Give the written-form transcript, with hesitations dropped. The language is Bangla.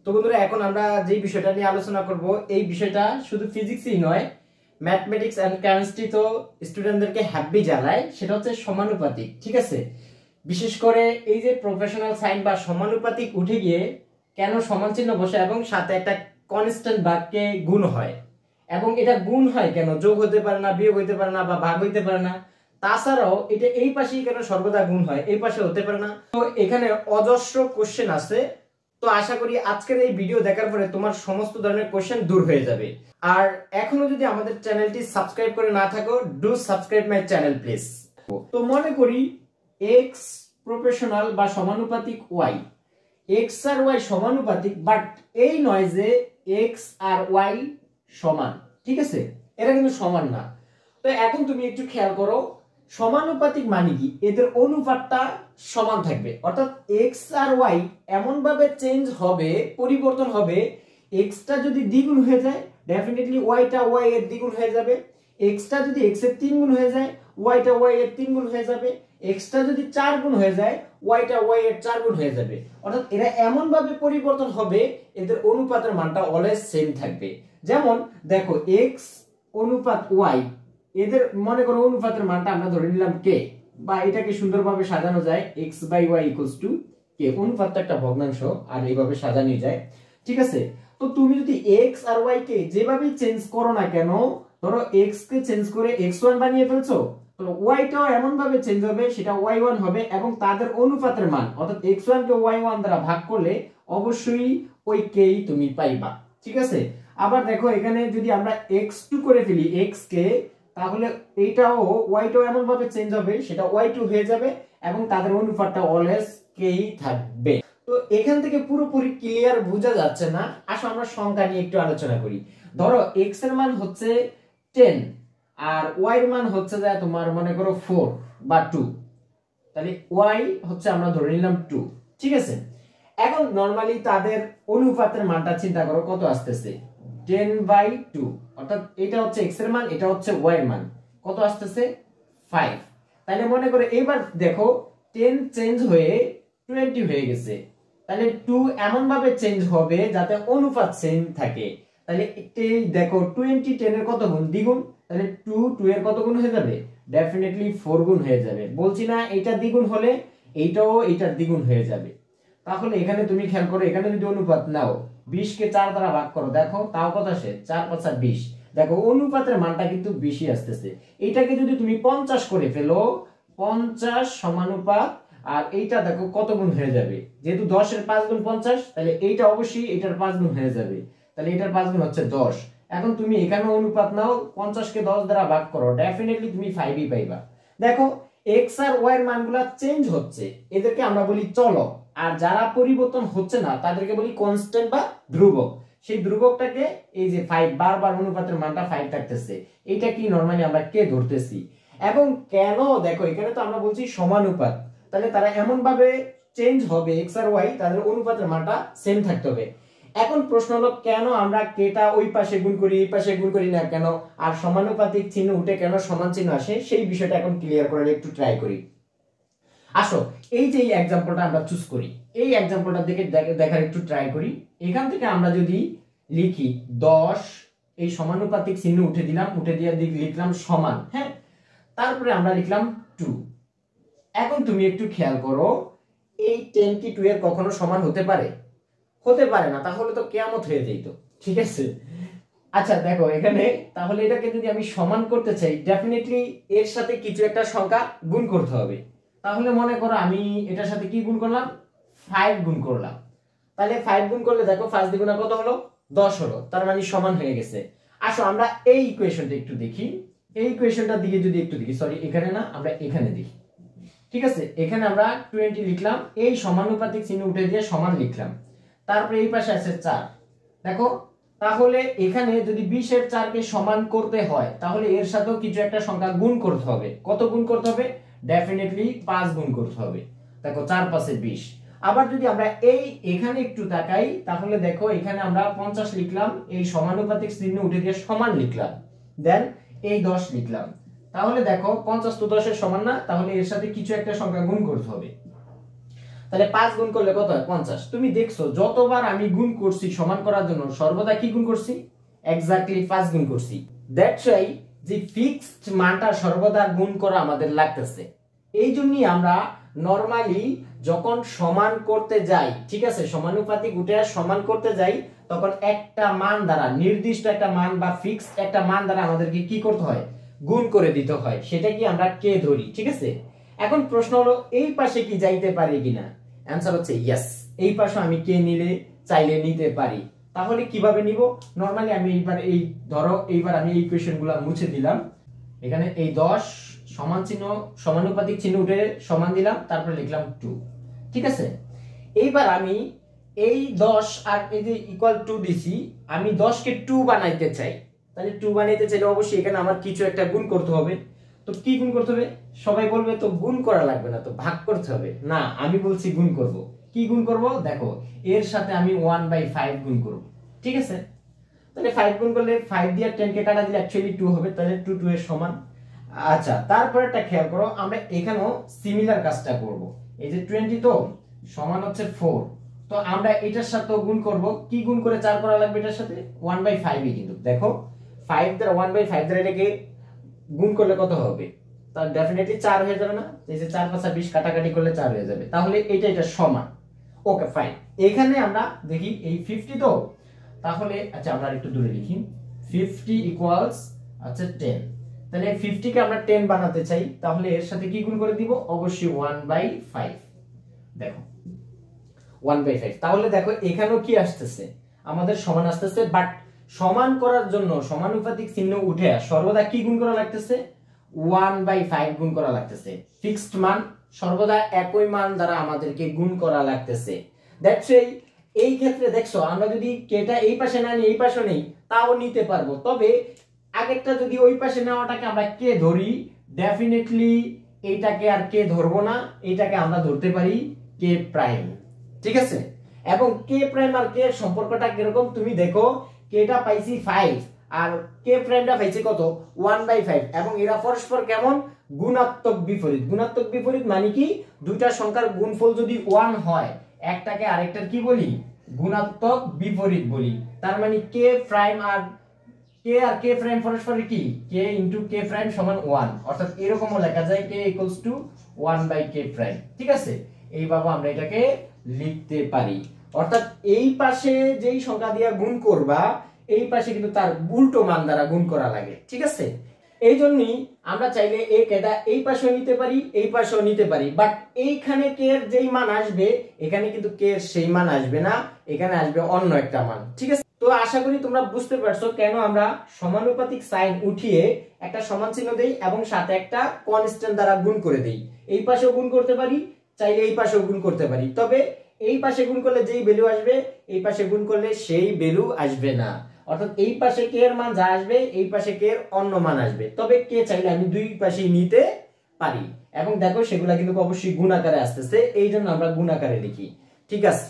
তো বন্ধুরা এখন আমরা যে বিষয়টা নিয়ে আলোচনা করব এই বিষয়টা শুধু ফিজিক্সই নয়, ম্যাথমেটিক্স এন্ড কেমিস্ট্রি তো স্টুডেন্টদেরকে হ্যাপি জ্বালায়, সেটা হচ্ছে সমানুপাতিক। ঠিক আছে, বিশেষ করে এই যে প্রফেশনাল সাইন বা সমানুপাতিক উঠে গিয়ে কেন সমান চিহ্ন বসে এবং সাথে একটা কনস্ট্যান্ট বাক্যে গুণ হয়, এবং এটা গুণ হয় কেন, যোগ হতে পারে না, বিয়োগ হতে পারে না, বা ভাগ হইতে পারে না। তাছাড়াও এটা এই পাশেই কেন সর্বদা গুণ হয়, এই পাশে হতে পারে না। তো এখানে অজস্র কোশ্চেন আছে। তো আশা করি আজকের এই ভিডিও দেখার পরে তোমার সমস্ত ধরনের কোশ্চেন দূর হয়ে যাবে। আর এখনো যদি আমাদের চ্যানেলটি সাবস্ক্রাইব করে না থাকো, do subscribe my channel please. তো মনে করি এক্স প্রপোর্শনাল বা সমানুপাতিক ওয়াই, এক্স আর ওয়াই সমানুপাতিক, বাট এই নয় যে এক্স আর ওয়াই সমান। ঠিক আছে, এরা কিন্তু সমান না। তো এখন তুমি একটু খেয়াল করো, সমানুপাতিক মানে কি, এদের অনুপাতটা সমান থাকবে, অর্থাৎ এক্স আর ওয়াই এমন ভাবে চেঞ্জ হবে, পরিবর্তন হবে। এক্সটা যদি দ্বিগুণ হয়ে যায়, ডেফিনেটলি ওয়াইটা ওয়াই এর দ্বিগুণ হয়ে যাবে। এক্সটা যদি এক্স এর 3 গুণ হয়ে যায়, ওয়াইটা ওয়াই এর 3 গুণ হয়ে যাবে। এক্সটা যদি 4 গুণ হয়ে যায়, ওয়াইটা ওয়াই এর 4 গুণ হয়ে যাবে। অর্থাৎ এরা এমন ভাবে পরিবর্তন হবে, এদের অনুপাতের মানটা অলওয়েজ সেম থাকবে। যেমন দেখো এক্স অনুপাত ওয়াই, এদের মনে করো অনুপাতের মানটা আমরা ধরে নিলাম কে, বা এটাকে সুন্দরভাবে সাজানো যায় x by y equals to k. অনুপাতটা একটা ভগ্নাংশ আর এইভাবে সাজানো যায়। ঠিক আছে, তো তুমি যদি x আর y কে যেভাবে চেঞ্জ করো না কেন, ধরো x কে চেঞ্জ করে x1 বানিয়ে ফেলছো, তো y টাও এমন ভাবে চেঞ্জ হবে, সেটা y1 হবে, এবং তাদের অনুপাতের মান অর্থাৎ x1 কে y1 দ্বারা ভাগ করলে অবশ্যই ওই কেই তুমি পাইবা। ঠিক আছে, আবার দেখো এখানে যদি আমরা x2 করে ফেলি x কে, তাহলে এইটাও ওয়াইটাও এমন ভাবে চেঞ্জ হবে, সেটা y2 হয়ে যাবে, এবং তাদের অনুপাতটা অলওয়েজ কেই থাকবে। তো এখান থেকে পুরোপুরি ক্লিয়ার বোঝা যাচ্ছে না, আসো আমরা সংখ্যা নিয়ে একটু আলোচনা করি। ধরো x এর মান হচ্ছে 10 আর y এর মান হচ্ছে যা তোমার মনে করো 4 বা 2, তাহলে y হচ্ছে আমরা ধরে নিলাম 2। ঠিক আছে, এখন নরমালি তাদের অনুপাতের মানটা চিন্তা করো কত আসতেছে, 10/2, অর্থাৎ এটা হচ্ছে x এর মান, এটা হচ্ছে y এর মান, কত আসতেছে 5। তাহলে মনে করো এবার দেখো 10 চেঞ্জ হয়ে 20 হয়ে গেছে, তাহলে 2 এমন ভাবে চেঞ্জ হবে যাতে অনুপাত সেম থাকে। তাহলে এই দেখো 20 10 এর কত গুণ, দ্বিগুণ, তাহলে 2 2 এর কত গুণ হয়ে যাবে, ডেফিনেটলি 4 গুণ হয়ে যাবে। বলছি না এটা দ্বিগুণ হলে এইটাও এইটার দ্বিগুণ হয়ে যাবে। তাহলে এখানে তুমি খেয়াল করো, এখানে যদি অনুপাত নাও 20 কে 4 দ্বারা ভাগ করো, দেখো তাও কত আসে, 4 5 20। দেখো অনুপাতের মানটা কিন্তু বেশি আসতেছে। এটাকে যদি তুমি 50 করে ফেলো, 50 সমানুপাত, আর এইটা দেখো কত গুণ হয়ে যাবে, যেহেতু 10 এর 5 গুণ 50, তাহলে এইটা অবশ্যই এটার 5 গুণ হয়ে যাবে, তাহলে এটার 5 গুণ হচ্ছে 10। এখন তুমি এখানে অনুপাত নাও, 50 কে 10 দ্বারা ভাগ করো, ডেফিনেটলি তুমি 5ই পাইবা। দেখো x আর y এর মানগুলা চেঞ্জ হচ্ছে, এদেরকে আমরা বলি চলক, আর যারা পরিবর্তন হচ্ছে না তাদেরকে বলি কনস্ট্যান্ট বা ধ্রুবক। সেই ধ্রুবকটাকে এই যে 5, বারবার অনুপাতের মানটা 5 থাকতেছে, এটা কি নরমালি আমরা কে ধরতেছি। এবং কেন দেখো এখানে তো আমরা বলছি সমানুপাত, তাহলে তারা এমন ভাবে চেঞ্জ হবে x আর y, তাদের অনুপাতের মানটা সেম থাকতে হবে। এখন প্রশ্ন হলো কেন আমরা কেটা ওই পাশে গুণ করি, এই পাশে গুণ করি না কেন, আর সমানুপাতিক চিহ্ন উঠে কেন সমান চিহ্ন আসে, সেই বিষয়টা এখন ক্লিয়ার করার একটু ট্রাই করি। আসো এই যে এক্সাম্পলটা আমরা চুজ করি, এই এক্সাম্পলটা দেখে দেখার একটু ট্রাই করি। এখান থেকে আমরা যদি লিখি 10, এই সমানুপাতিক চিহ্ন উঠে দিলাম, উঠে দিয়ে লিখলাম সমান, হ্যাঁ, তারপরে আমরা লিখলাম 2। এখন তুমি একটু খেয়াল করো, এই 10 কি 2 এর কখনো সমান হতে পারে? হতে পারে না, তাহলে তো কিয়ামত হয়ে যেত। ঠিক আছে, আচ্ছা দেখো এখানে, তাহলে এটাকে যদি আমি সমান করতে চাই, ডেফিনেটলি এর সাথে কিছু একটা সংখ্যা গুণ করতে হবে। তাহলে মনে করো আমি এটার সাথে কি গুণ করলাম, 5 গুণ করলাম। তাহলে 5 গুণ করলে দেখো 5 দ্বিগুণে কত হলো, 10 হলো, তার মানে সমান হয়ে গেছে। আসো আমরা এই ইকুয়েশনটা একটু দেখি, এই ইকুয়েশনটার দিকে যদি একটু দেখি, সরি এখানে না, আমরা এখানে দেখি। ঠিক আছে, এখানে আমরা 20 লিখলাম, এই সমানুপাতিক চিহ্ন উঠে দিয়ে সমান লিখলাম, তারপরে এই পাশে আছে 4। দেখো তাহলে এখানে যদি 20 এর 4 কে সমান করতে হয়, তাহলে এর সাথেও কিছু একটা সংখ্যা গুণ করতে হবে। কত গুণ করতে হবে, ডেফিনেটলি 5 গুণ করতে হবে। দেখো 4 5 এ 20। আবার যদি আমরা এই এখানে একটু তাকাই, তাহলে দেখো এখানে আমরা 50 লিখলাম, এই সমানুপাতিক চিহ্ন উঠে দিয়ে সমান লিখলাম, দেন এই 10 লিখলাম। তাহলে দেখো 50 তো 10 এর সমান না, তাহলে এর সাথে কিছু একটা সংখ্যা গুণ করতে হবে। তাহলে 5 গুণ করলে কত হয় 50। তুমি দেখছো যতবার আমি গুণ করছি সমান করার জন্য সর্বদা কি গুণ করছি, এক্স্যাক্টলি 5 গুণ করছি। দ্যাটস ওয়াই যে ফিক্সড মানটা সর্বদা গুণ করা আমাদের লাগতেছে। এই জন্যই আমরা নরমালি যখন সমান করতে যাই, ঠিক আছে, সমানুপাতিক উঠে সমান করতে যাই, তখন একটা মান দ্বারা, নির্দিষ্ট একটা মান বা ফিক্সড একটা মান দ্বারা আমাদেরকে কি করতে হয়, গুণ করে দিতে হয়। সেটা কি আমরা কে ধরি, ঠিক আছে। এখন প্রশ্ন হলো এই পাশে কি যাইতে পারি কিনা। অ্যানসার হচ্ছে ইয়েস, এই পাশে আমি কে নিলে চাইলে নিতে পারি। তাহলে কিভাবে নিব, নরমালি আমি এইবার এই ধরো এইবার আমি এই কোশ্চেনগুলো মুছে দিলাম। এখানে এই 10 সমান চিহ্ন সমানুপাতিক চিহ্ন উঠে সমান দিলাম, তারপর লিখলাম 2, ঠিক আছে। এইবার আমি এই 10 আর এই যে ইকুয়াল 2 দিছি, আমি 10 কে 2 বানাইতে চাই। তাহলে 2 বানাইতে চাইলে অবশ্যই এখানে আমার কিছু একটা গুণ করতে হবে। তো কি গুণ করতে হবে, সবাই বলবে তো গুণ করা লাগবে না, তো ভাগ করতে হবে। না, আমি বলছি গুণ করব। কি গুণ করব, দেখো এর সাথে আমি 1/5 গুণ করব, ঠিক আছে। তাহলে 5 গুণ করলে 5 দিয়ে 10 কে কাটা দিলে অ্যাকচুয়ালি 2 হবে, তাহলে 2 2 এর সমান। আচ্ছা, তারপরে একটা খেয়াল করো, আমরা এখানেও সিমিলার কাজটা করব। এই যে 20 তো সমান হচ্ছে 4, তো আমরা এটার সাথে গুণ করব। কি গুণ করে 4 করা লাগবে এটার সাথে, 1/5 ই। কিন্তু দেখো 5 দ্বারা 1/5 দ্বারা এটাকে গুণ করলে কত হবে, তার ডেফিনেটলি 4 হয়ে যাবে না। এই যে 4 5 20 কাটাকাটি করলে 4 হয়ে যাবে, তাহলে এটা সমান। Okay fine. এখানে আমরা দেখি এই 50 তো, তাহলে আচ্ছা আমরা একটু দূরে লিখি, 50 ইকুয়ালস আচ্ছা 10। তাহলে 50 কে আমরা 10 বানাতে চাই, তাহলে এর সাথে কি গুণ করে দিব, অবশ্যই 1/5। দেখো 1/5, তাহলে দেখো এখানেও কি আসতেছে, আমাদের সমান আসতেছে। বাট সমান করার জন্য সমানুপাতিক চিহ্ন উঠে সর্বদা কি গুণ করা লাগতেছে, 1/5 গুণ করা লাগতেছে। ফিক্সড মান সর্বদা একই মান দ্বারা আমাদেরকে গুণ করা লাগতেছে। দ্যাটস এই ক্ষেত্রে দেখছো আমরা যদি কেটা এই পাশে না নিই এই পাশে নেই তাও নিতে পারবো, তবে আগেরটা যদি ওই পাশে নেওয়াটাকে আমরা কে ধরি, ডেফিনেটলি এইটাকে আর কে ধরবো না, এইটাকে আমরা ধরতে পারি কে প্রাইম, ঠিক আছে। এবং কে প্রাইম আর কে সম্পর্কটা কিরকম তুমি দেখো, কেটা পাইছি 5 আর কে প্রাইমটা পাইছি কত 1/5, এবং এরা পরস্পর কেমন, গুণাত্মক বিপরীত। গুণাত্মক বিপরীত মানে কি, দুইটা সংখ্যার গুণফল যদি 1 হয়, একটাকে আরেকটার কি বলি, গুণাত্মক বিপরীত বলি। তার মানে কে প্রাইম আর কে প্রাইম পরস্পর কি, কে ইনটু কে প্রাইম সমান 1, অর্থাৎ এরকমও লেখা যায় কে ইকুয়ালস টু 1/k প্রাইম, ঠিক আছে। এইভাবে আমরা এটাকে লিখতে পারি। অর্থাৎ এই পাশে যেই সংখ্যা দিয়ে গুণ করবা, এই পাশে কিন্তু তার উল্টো মান দ্বারা গুণ করা লাগে, ঠিক আছে। এই জন্যই আমরা চাইলে এই কেটা এই পাশেও নিতে পারি, এই পাশেও নিতে পারি। বাট এইখানে কে এর যেই মান আসবে, এখানে কিন্তু কে এর সেই মান আসবে না, এখানে আসবে অন্য একটা মান, ঠিক আছে। তো আশা করি তোমরা বুঝতে পারছো কেন আমরা সমানুপাতিক সাইন উঠিয়ে একটা সমান চিহ্ন দেই এবং সাথে একটা কনস্ট্যান্ট দ্বারা গুণ করে দেই। এই পাশেও গুণ করতে পারি, চাইলে এই পাশেও গুণ করতে পারি, তবে এই পাশে গুণ করলে যেই ভ্যালু আসবে, এই পাশে গুণ করলে সেই ভ্যালু আসবে না। অর্থাৎ এই পাশে কে এর মান যা আসবে, এই পাশে কে এর অন্য মান আসবে। তবে কে চাইলে আমি দুই পাশেই নিতে পারি, এবং দেখো সেগুলা কিন্তু অবশ্যই গুণ আকারে আসতেছে, এই জন্য আমরা গুণ আকারে লিখি, ঠিক আছে।